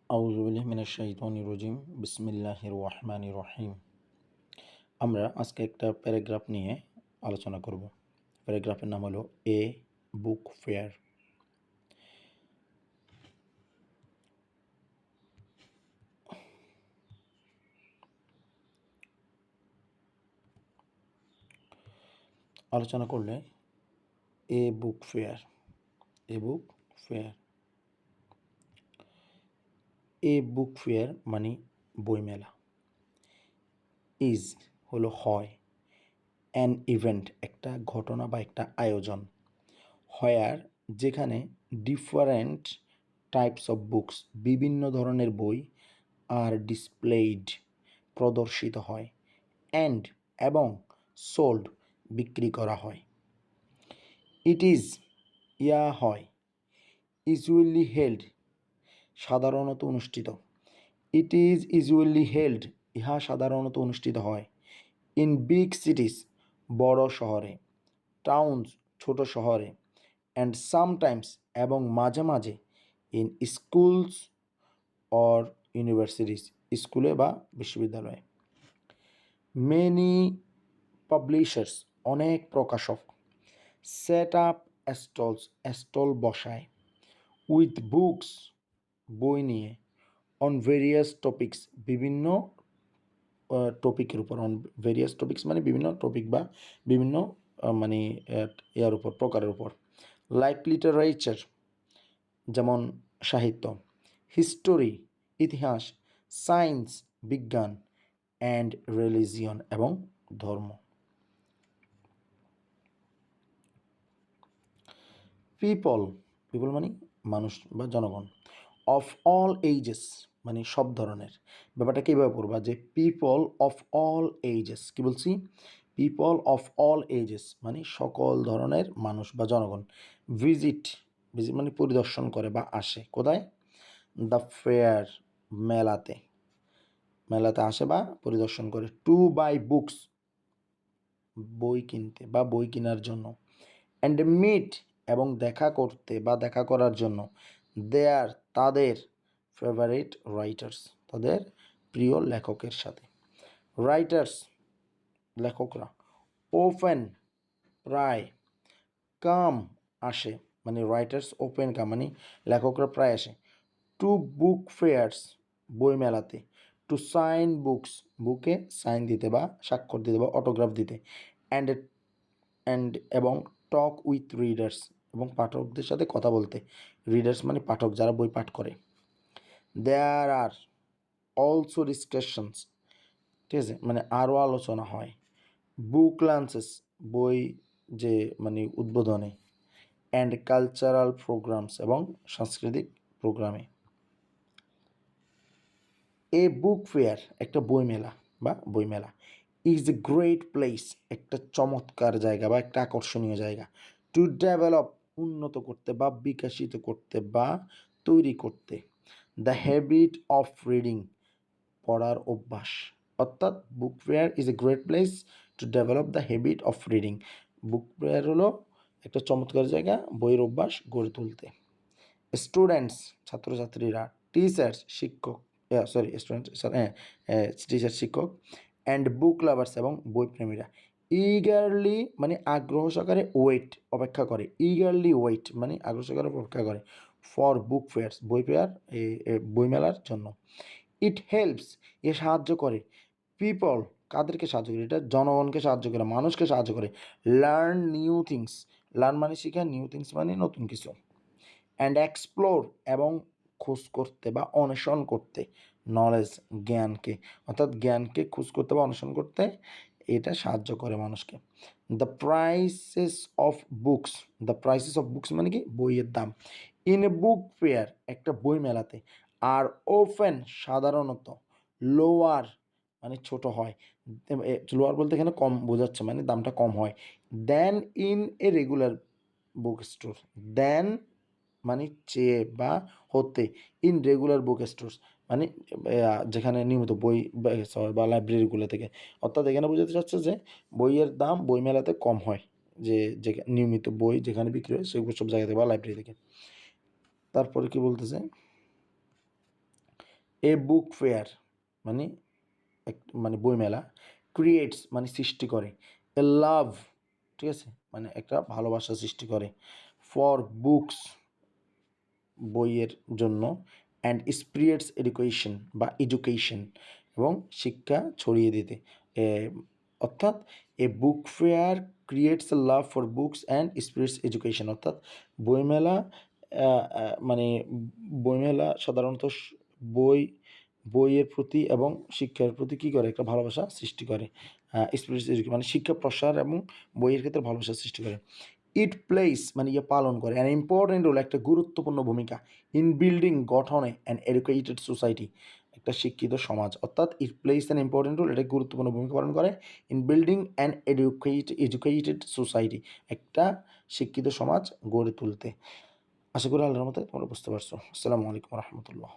আউযু বিল্লাহি মিনাশ শাইতানির রাজিম বিসমিল্লাহির রহমানির রহিম। আমরা আজকে একটা প্যারাগ্রাফ নিয়ে আলোচনা করব। প্যারাগ্রাফের নাম হলো এ বুক ফেয়ার। আলোচনা করলে এ বুক ফেয়ার, এ বুক ফেয়ার, এ বুক ফেয়ার মানে বইমেলা। ইজ হলো হয়, অ্যান ইভেন্ট একটা ঘটনা বা একটা আয়োজন। হোয়ার যেখানে ডিফারেন্ট টাইপস অফ বুকস বিভিন্ন ধরনের বই আর ডিসপ্লেইড প্রদর্শিত হয়, অ্যান্ড এবং সোল্ড বিক্রি করা হয়। ইট ইজ হয়, ইউজুয়ালি হেল্ড সাধারণত অনুষ্ঠিত। ইট ইজ ইউজুয়ালি হেল্ড ইহা সাধারণত অনুষ্ঠিত হয়। ইন বিগ সিটিস বড় শহরে, টাউনস ছোট শহরে, অ্যান্ড সামটাইমস এবং মাঝে মাঝে ইন স্কুলস অর ইউনিভার্সিটিস স্কুলে বা বিশ্ববিদ্যালয়ে। মেনি পাবলিশার্স অনেক প্রকাশক সেট আপ স্টল বসায় উইথ বুকস বই নিয়ে অন ভেরিয়াস টপিকস বিভিন্ন টপিকের উপর। অন ভেরিয়াস টপিকস মানে বিভিন্ন টপিক বা বিভিন্ন মানে ইয়ার উপর প্রকারের উপর। লাইক লিটারেচার যেমন সাহিত্য, হিস্টোরি ইতিহাস, সায়েন্স বিজ্ঞান, অ্যান্ড রিলিজিয়ন এবং ধর্ম। পিপল মানে মানুষ বা জনগণ। অফ অল এইজেস মানে সব ধরনের। ব্যাপারটা কীভাবে পড়বা যে পিপল অফ অল এইজেস, কী বলছি? পিপল অফ অল এইজেস মানে সকল ধরনের মানুষ বা জনগণ। ভিজিট মানে পরিদর্শন করে বা আসে কোথায়? দ্য ফেয়ার মেলাতে, মেলাতে আসে বা পরিদর্শন করে। টু বাই বুকস বই কিনতে বা বই কেনার জন্য। অ্যান্ড মিট এবং দেখা করতে বা দেখা করার জন্য। দেয়ার তাদের ফেভারিট রাইটার্স তাদের প্রিয় লেখকের সাথে। রাইটার্স লেখকরা। ওপেন প্রায়, কাম আসে মানে রাইটার্স ওপেন কাম মানে লেখকরা প্রায় আসে। টু বুক ফেয়ার্স বই মেলাতে। টু সাইন বুকস বুকে সাইন দিতে বা স্বাক্ষর দিতে বা অটোগ্রাফ দিতে। অ্যান্ড এবং টক উইথ রিডার্স এবং পাঠকদের সাথে কথা বলতে। রিডার্স মানে পাঠক যারা বই পাঠ করে। দেয়ার আর অলসো ডিসকাশনস, ঠিক আছে, মানে আরও আলোচনা হয়। বুক লঞ্চেস বই যে মানে উদ্বোধনে। অ্যান্ড কালচারাল প্রোগ্রামস এবং সাংস্কৃতিক প্রোগ্রামে। এ বুক ফেয়ার একটা বইমেলা বা বইমেলা। ইজ এ গ্রেট প্লেস একটা চমৎকার জায়গা বা একটা আকর্ষণীয় জায়গা। টু ডেভেলপ উন্নত করতে বা বিকশিত করতে বা তৈরি করতে। দ্য হ্যাবিট অফ রিডিং পড়ার অভ্যাস। অর্থাৎ book fair is a great place to develop the habit of reading. Book fair হলো একটা চমৎকার জায়গা বইয়ের অভ্যাস গড়ে তুলতে। স্টুডেন্টস ছাত্রছাত্রীরা। টিচার্স শিক্ষক, স্টুডেন্ট টিচার শিক্ষক। অ্যান্ড বুক লাভার্স এবং বইপ্রেমীরা। ইগারলি মানে আগ্রহ সহকারে ওয়েট অপেক্ষা করে। ইগারলি ওয়েট মানে আগ্রহ সহকারে অপেক্ষা করে ফর বুক ফেয়ার্স বই ফেয়ার বইমেলার জন্য। ইট হেল্পস এ সাহায্য করে। পিপল কাদেরকে সাহায্য করে? এটা জনগণকে সাহায্য করে, মানুষকে সাহায্য করে। লার্ন নিউ থিংস, লার্ন মানে শিখা, নিউ থিংস মানে নতুন কিছু। অ্যান্ড এক্সপ্লোর এবং খোঁজ করতে বা অন্বেষণ করতে। নলেজ জ্ঞানকে, অর্থাৎ জ্ঞানকে খোঁজ করতে বা অন্বেষণ করতে এটা সাহায্য করে মানুষকে। The prices of books, the prices of books মানে কি বইয়ের দাম। ইন এ বুক ফেয়ার একটা বই মেলাতে। আর ওপেন সাধারণত। লোয়ার মানে ছোট হয়। লোয়ার বলতে এখানে কম বোঝাচ্ছে মানে দামটা কম হয়। Then in a regular book store. Then মানে চেয়ে বা হতে। ইন রেগুলার বুক স্টোর্স মানে যেখানে নিয়মিত বই বা লাইব্রেরিগুলো থেকে। অর্থাৎ এখানে বোঝাতে চাচ্ছে যে বইয়ের দাম বই মেলাতে কম হয়, যে নিয়মিত বই যেখানে বিক্রি হয় সেগুলো সব জায়গা থেকে বা লাইব্রেরি থেকে। তারপরে কি বলতেছে? এ বুক ফেয়ার মানে মানে বইমেলা, ক্রিয়েটস মানে সৃষ্টি করে, এ লাভ ঠিক আছে মানে একটা ভালোবাসা সৃষ্টি করে, ফর বুকস বইয়ের জন্য, অ্যান্ড স্প্রিয়েটস এডুকেশন বা এডুকেশন এবং শিক্ষা ছড়িয়ে দিতে। অর্থাৎ a book fair creates a love for books and spreads education, অর্থাৎ বইমেলা মানে বইমেলা সাধারণত বই বইয়ের প্রতি এবং শিক্ষার প্রতি কী করে একটা ভালোবাসা সৃষ্টি করে, স্পিরিটস এডুকেশন মানে শিক্ষা প্রসার এবং বইয়ের ক্ষেত্রে ভালোবাসা সৃষ্টি করে। ইট প্লেস মানে পালন করে অ্যান ইম্পর্টেন্ট রোল একটা গুরুত্বপূর্ণ ভূমিকা ইন বিল্ডিং গঠনে অ্যান এডুকেটেড সোসাইটি একটা শিক্ষিত সমাজ, অর্থাৎ ইট প্লেস অ্যান ইম্পর্টেন্ট রোল এটা গুরুত্বপূর্ণ ভূমিকা পালন করে in building an educated society একটা শিক্ষিত সমাজ গড়ে তুলতে। আশা করি আল্লাহর মতে তোমরা বুঝতে পারছো। আসসালামু আলাইকুম রহমতুল্লাহ।